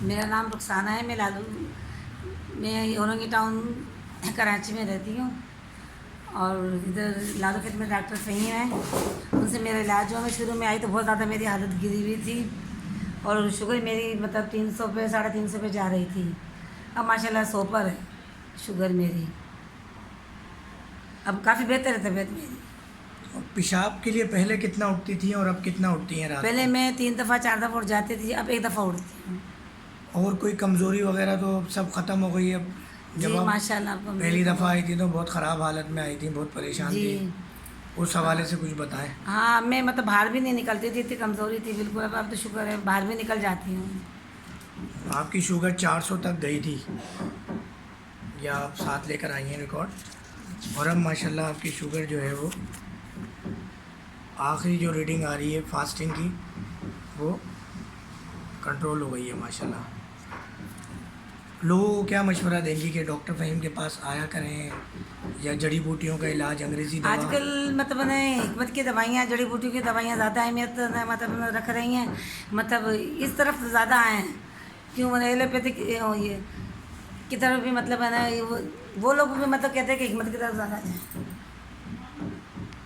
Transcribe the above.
میرا نام رخسانہ ہے. میں اورنگی ٹاؤن کراچی میں رہتی ہوں. اور ادھر لالو کھیت میں ڈاکٹر فہیم ہیں, ان سے میرا علاج ہوا. میں شروع میں آئی تو بہت زیادہ میری حالت گری ہوئی تھی, اور شوگر میری مطلب 300 پہ 350 پہ جا رہی تھی. اب ماشاء اللہ 100 پر ہے شوگر میری. اب کافی بہتر ہے طبیعت میری. اور پیشاب کے لیے پہلے کتنا اٹھتی تھیں اور اب کتنا اٹھتی ہیں رات پہلے کو؟ میں 3 دفعہ 4 دفعہ اٹھ جاتی تھی, اب 1 دفعہ اٹھتی ہوں. اور کوئی کمزوری وغیرہ تو سب ختم ہو گئی اب؟ جب جی آپ ماشاء اللہ. آپ کو پہلی دفعہ آئی تھی تو بہت خراب حالت میں آئی تھی, بہت پریشان تھی, جی اس حوالے سے کچھ بتائیں. ہاں, میں مطلب باہر بھی نہیں نکلتی تھی, اتنی کمزوری تھی بالکل. اب تو شکر ہے باہر بھی نکل جاتی ہوں. آپ کی شوگر 400 تک گئی تھی, یا آپ ساتھ لے کر آئی ہیں ریکارڈ, اور اب ماشاءاللہ آپ کی شوگر جو ہے وہ آخری جو ریڈنگ آ رہی ہے فاسٹنگ کی وہ کنٹرول ہو گئی ہے ماشاءاللہ. لوگوں کو کیا مشورہ دیں گی کہ ڈاکٹر فہیم کے پاس آیا کریں, یا جڑی بوٹیوں کا علاج, انگریزی آج دوا؟ کل مطلب حکمت کی دوائیاں, جڑی بوٹیوں کی دوائیاں زیادہ اہمیت مطلب رکھ رہی ہیں. مطلب اس طرف زیادہ آئے ہیں, کیوں ایلوپیتھک یہ کی طرف بھی مطلب ہے نا, وہ لوگ بھی مطلب کہتے ہیں کہ حکمت کی طرف زیادہ جائیں.